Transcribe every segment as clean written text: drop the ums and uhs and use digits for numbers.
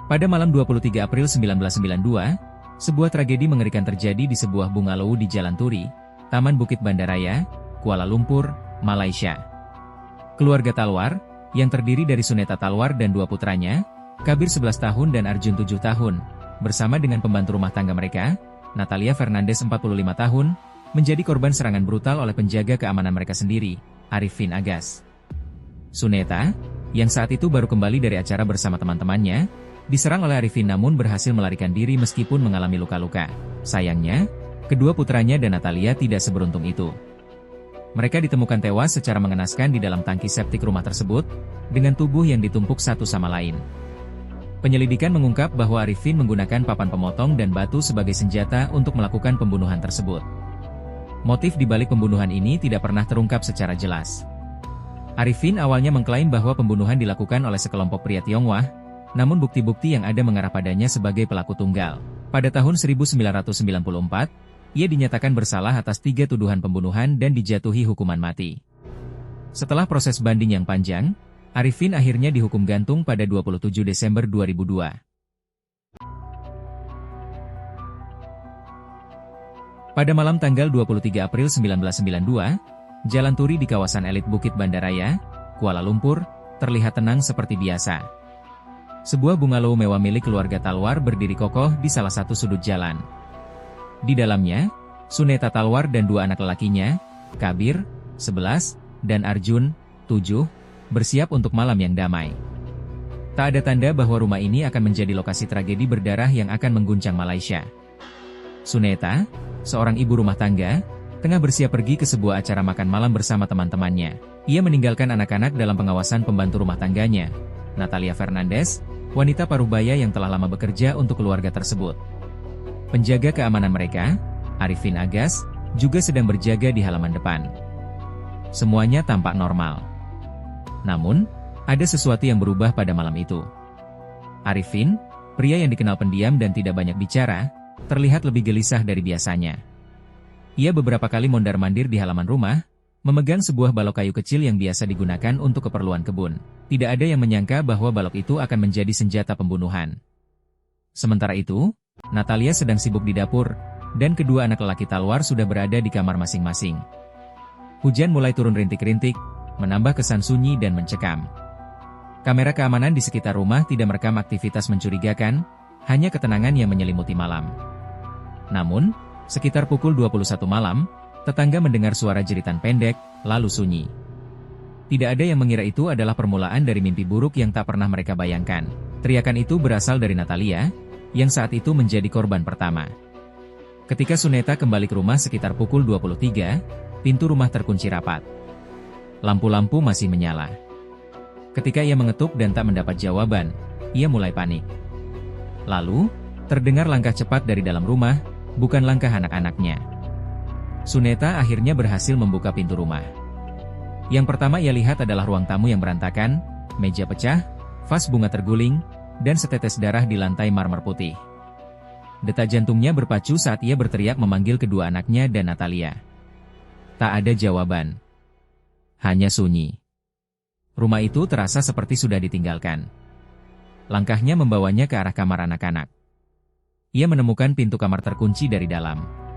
Pada malam 23 April 1992, sebuah tragedi mengerikan terjadi di sebuah bungalow di Jalan Turi, Taman Bukit Bandaraya, Kuala Lumpur, Malaysia. Keluarga Talwar, yang terdiri dari Suneta Talwar dan dua putranya, Kabir 11 tahun dan Arjun 7 tahun, bersama dengan pembantu rumah tangga mereka, Natalia Fernandes 45 tahun, menjadi korban serangan brutal oleh penjaga keamanan mereka sendiri, Arifin Agas. Suneta, yang saat itu baru kembali dari acara bersama teman-temannya, diserang oleh Arifin namun berhasil melarikan diri meskipun mengalami luka-luka. Sayangnya, kedua putranya dan Natalia tidak seberuntung itu. Mereka ditemukan tewas secara mengenaskan di dalam tangki septik rumah tersebut, dengan tubuh yang ditumpuk satu sama lain. Penyelidikan mengungkap bahwa Arifin menggunakan papan pemotong dan batu sebagai senjata untuk melakukan pembunuhan tersebut. Motif di balik pembunuhan ini tidak pernah terungkap secara jelas. Arifin awalnya mengklaim bahwa pembunuhan dilakukan oleh sekelompok pria Tionghoa, namun bukti-bukti yang ada mengarah padanya sebagai pelaku tunggal. Pada tahun 1994, ia dinyatakan bersalah atas 3 tuduhan pembunuhan dan dijatuhi hukuman mati. Setelah proses banding yang panjang, Arifin akhirnya dihukum gantung pada 27 Desember 2002. Pada malam tanggal 23 April 1992, Jalan Turi di kawasan elit Bukit Bandaraya, Kuala Lumpur, terlihat tenang seperti biasa. Sebuah bungalow mewah milik keluarga Talwar berdiri kokoh di salah satu sudut jalan. Di dalamnya, Suneta Talwar dan dua anak lelakinya, Kabir, 11, dan Arjun, 7, bersiap untuk malam yang damai. Tak ada tanda bahwa rumah ini akan menjadi lokasi tragedi berdarah yang akan mengguncang Malaysia. Suneta, seorang ibu rumah tangga, tengah bersiap pergi ke sebuah acara makan malam bersama teman-temannya. Ia meninggalkan anak-anak dalam pengawasan pembantu rumah tangganya, Natalia Fernandes, wanita paruh baya yang telah lama bekerja untuk keluarga tersebut. Penjaga keamanan mereka, Arifin Agas, juga sedang berjaga di halaman depan. Semuanya tampak normal. Namun, ada sesuatu yang berubah pada malam itu. Arifin, pria yang dikenal pendiam dan tidak banyak bicara, terlihat lebih gelisah dari biasanya. Ia beberapa kali mondar-mandir di halaman rumah, memegang sebuah balok kayu kecil yang biasa digunakan untuk keperluan kebun. Tidak ada yang menyangka bahwa balok itu akan menjadi senjata pembunuhan. Sementara itu, Natalia sedang sibuk di dapur, dan kedua anak lelaki Talwar sudah berada di kamar masing-masing. Hujan mulai turun rintik-rintik, menambah kesan sunyi dan mencekam. Kamera keamanan di sekitar rumah tidak merekam aktivitas mencurigakan, hanya ketenangan yang menyelimuti malam. Namun, sekitar pukul 21 malam, tetangga mendengar suara jeritan pendek, lalu sunyi. Tidak ada yang mengira itu adalah permulaan dari mimpi buruk yang tak pernah mereka bayangkan. Teriakan itu berasal dari Natalia, yang saat itu menjadi korban pertama. Ketika Suneta kembali ke rumah sekitar pukul 23, pintu rumah terkunci rapat. Lampu-lampu masih menyala. Ketika ia mengetuk dan tak mendapat jawaban, ia mulai panik. Lalu, terdengar langkah cepat dari dalam rumah, bukan langkah anak-anaknya. Suneta akhirnya berhasil membuka pintu rumah. Yang pertama ia lihat adalah ruang tamu yang berantakan, meja pecah, vas bunga terguling, dan setetes darah di lantai marmer putih. Detak jantungnya berpacu saat ia berteriak memanggil kedua anaknya dan Natalia. Tak ada jawaban. Hanya sunyi. Rumah itu terasa seperti sudah ditinggalkan. Langkahnya membawanya ke arah kamar anak-anak. Ia menemukan pintu kamar terkunci dari dalam.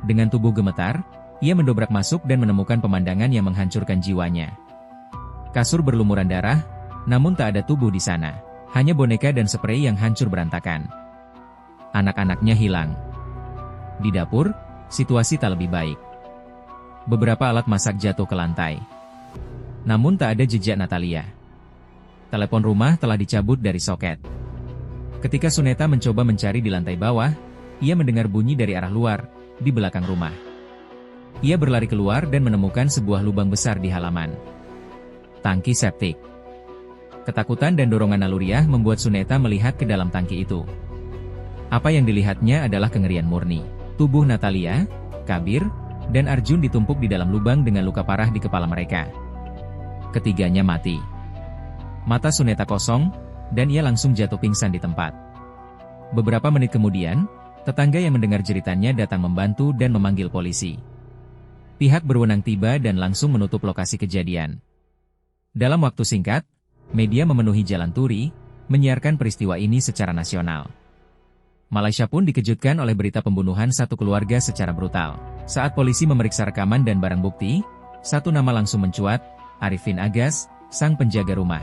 Dengan tubuh gemetar, ia mendobrak masuk dan menemukan pemandangan yang menghancurkan jiwanya. Kasur berlumuran darah, namun tak ada tubuh di sana. Hanya boneka dan sprei yang hancur berantakan. Anak-anaknya hilang. Di dapur, situasi tak lebih baik. Beberapa alat masak jatuh ke lantai. Namun tak ada jejak Natalia. Telepon rumah telah dicabut dari soket. Ketika Suneta mencoba mencari di lantai bawah, ia mendengar bunyi dari arah luar, di belakang rumah. Ia berlari keluar dan menemukan sebuah lubang besar di halaman. Tangki septik. Ketakutan dan dorongan naluriah membuat Suneta melihat ke dalam tangki itu. Apa yang dilihatnya adalah kengerian murni. Tubuh Natalia, Kabir, dan Arjun ditumpuk di dalam lubang dengan luka parah di kepala mereka. Ketiganya mati. Mata Suneta kosong, dan ia langsung jatuh pingsan di tempat. Beberapa menit kemudian, tetangga yang mendengar jeritannya datang membantu dan memanggil polisi. Pihak berwenang tiba dan langsung menutup lokasi kejadian. Dalam waktu singkat, media memenuhi Jalan Turi, menyiarkan peristiwa ini secara nasional. Malaysia pun dikejutkan oleh berita pembunuhan satu keluarga secara brutal. Saat polisi memeriksa rekaman dan barang bukti, satu nama langsung mencuat, Arifin Agas, sang penjaga rumah.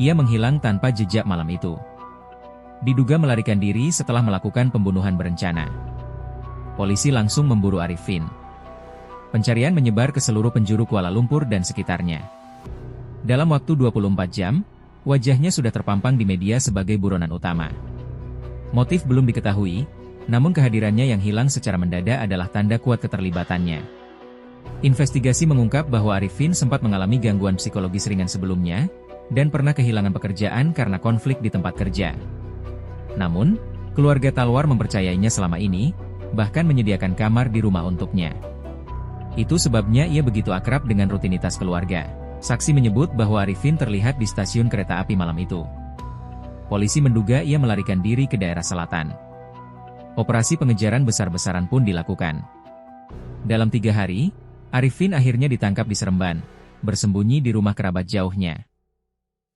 Ia menghilang tanpa jejak malam itu. Diduga melarikan diri setelah melakukan pembunuhan berencana. Polisi langsung memburu Arifin. Pencarian menyebar ke seluruh penjuru Kuala Lumpur dan sekitarnya. Dalam waktu 24 jam, wajahnya sudah terpampang di media sebagai buronan utama. Motif belum diketahui, namun kehadirannya yang hilang secara mendadak adalah tanda kuat keterlibatannya. Investigasi mengungkap bahwa Arifin sempat mengalami gangguan psikologis ringan sebelumnya, dan pernah kehilangan pekerjaan karena konflik di tempat kerja. Namun, keluarga Talwar mempercayainya selama ini, bahkan menyediakan kamar di rumah untuknya. Itu sebabnya ia begitu akrab dengan rutinitas keluarga. Saksi menyebut bahwa Arifin terlihat di stasiun kereta api malam itu. Polisi menduga ia melarikan diri ke daerah selatan. Operasi pengejaran besar-besaran pun dilakukan. Dalam 3 hari, Arifin akhirnya ditangkap di Seremban, bersembunyi di rumah kerabat jauhnya.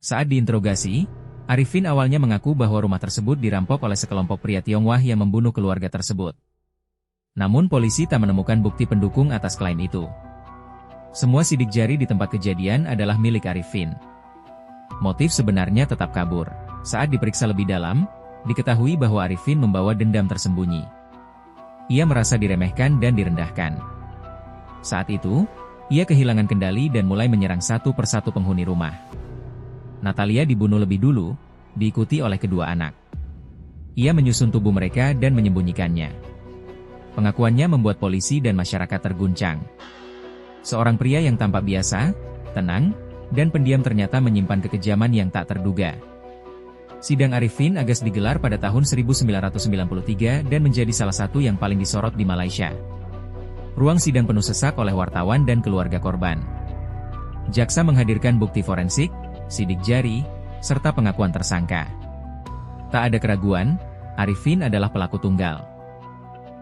Saat diinterogasi, Arifin awalnya mengaku bahwa rumah tersebut dirampok oleh sekelompok pria Tionghoa yang membunuh keluarga tersebut. Namun polisi tak menemukan bukti pendukung atas klaim itu. Semua sidik jari di tempat kejadian adalah milik Arifin. Motif sebenarnya tetap kabur. Saat diperiksa lebih dalam, diketahui bahwa Arifin membawa dendam tersembunyi. Ia merasa diremehkan dan direndahkan. Saat itu, ia kehilangan kendali dan mulai menyerang satu persatu penghuni rumah. Natalia dibunuh lebih dulu, diikuti oleh kedua anak. Ia menyusun tubuh mereka dan menyembunyikannya. Pengakuannya membuat polisi dan masyarakat terguncang. Seorang pria yang tampak biasa, tenang, dan pendiam ternyata menyimpan kekejaman yang tak terduga. Sidang Arifin Agas digelar pada tahun 1993 dan menjadi salah satu yang paling disorot di Malaysia. Ruang sidang penuh sesak oleh wartawan dan keluarga korban. Jaksa menghadirkan bukti forensik, sidik jari, serta pengakuan tersangka. Tak ada keraguan, Arifin adalah pelaku tunggal.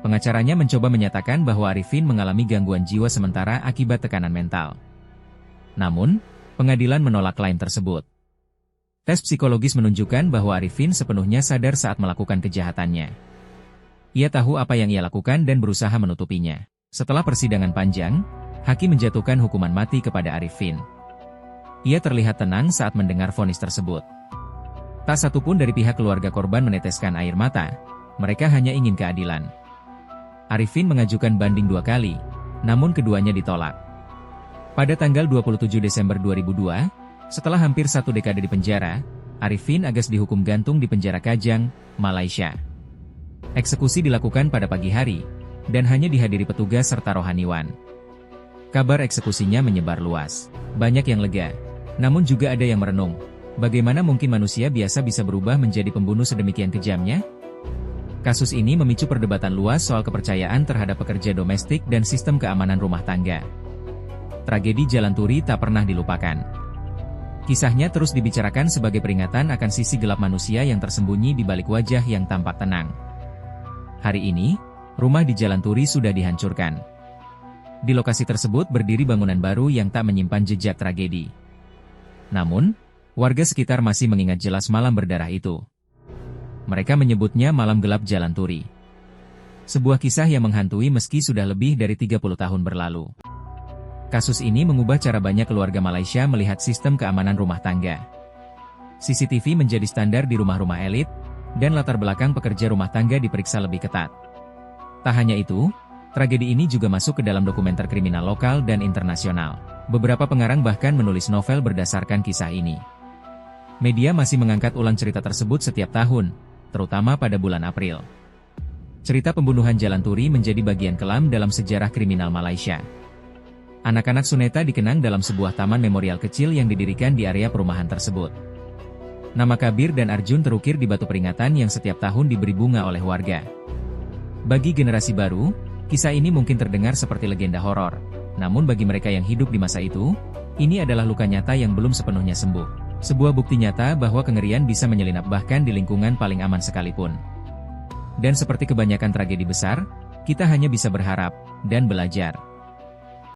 Pengacaranya mencoba menyatakan bahwa Arifin mengalami gangguan jiwa sementara akibat tekanan mental. Namun, pengadilan menolak klaim tersebut. Tes psikologis menunjukkan bahwa Arifin sepenuhnya sadar saat melakukan kejahatannya. Ia tahu apa yang ia lakukan dan berusaha menutupinya. Setelah persidangan panjang, hakim menjatuhkan hukuman mati kepada Arifin. Ia terlihat tenang saat mendengar vonis tersebut. Tak satupun dari pihak keluarga korban meneteskan air mata, mereka hanya ingin keadilan. Arifin mengajukan banding 2 kali, namun keduanya ditolak. Pada tanggal 27 Desember 2002, setelah hampir 1 dekade di penjara, Arifin Agas dihukum gantung di penjara Kajang, Malaysia. Eksekusi dilakukan pada pagi hari, dan hanya dihadiri petugas serta rohaniwan. Kabar eksekusinya menyebar luas. Banyak yang lega, namun juga ada yang merenung. Bagaimana mungkin manusia biasa bisa berubah menjadi pembunuh sedemikian kejamnya? Kasus ini memicu perdebatan luas soal kepercayaan terhadap pekerja domestik dan sistem keamanan rumah tangga. Tragedi Jalan Turi tak pernah dilupakan. Kisahnya terus dibicarakan sebagai peringatan akan sisi gelap manusia yang tersembunyi di balik wajah yang tampak tenang. Hari ini, rumah di Jalan Turi sudah dihancurkan. Di lokasi tersebut berdiri bangunan baru yang tak menyimpan jejak tragedi. Namun, warga sekitar masih mengingat jelas malam berdarah itu. Mereka menyebutnya malam gelap Jalan Turi. Sebuah kisah yang menghantui meski sudah lebih dari 30 tahun berlalu. Kasus ini mengubah cara banyak keluarga Malaysia melihat sistem keamanan rumah tangga. CCTV menjadi standar di rumah-rumah elit, dan latar belakang pekerja rumah tangga diperiksa lebih ketat. Tak hanya itu, tragedi ini juga masuk ke dalam dokumenter kriminal lokal dan internasional. Beberapa pengarang bahkan menulis novel berdasarkan kisah ini. Media masih mengangkat ulang cerita tersebut setiap tahun, terutama pada bulan April. Cerita pembunuhan Jalan Turi menjadi bagian kelam dalam sejarah kriminal Malaysia. Anak-anak Suneta dikenang dalam sebuah taman memorial kecil yang didirikan di area perumahan tersebut. Nama Kabir dan Arjun terukir di batu peringatan yang setiap tahun diberi bunga oleh warga. Bagi generasi baru, kisah ini mungkin terdengar seperti legenda horor. Namun bagi mereka yang hidup di masa itu, ini adalah luka nyata yang belum sepenuhnya sembuh. Sebuah bukti nyata bahwa kengerian bisa menyelinap bahkan di lingkungan paling aman sekalipun. Dan seperti kebanyakan tragedi besar, kita hanya bisa berharap dan belajar.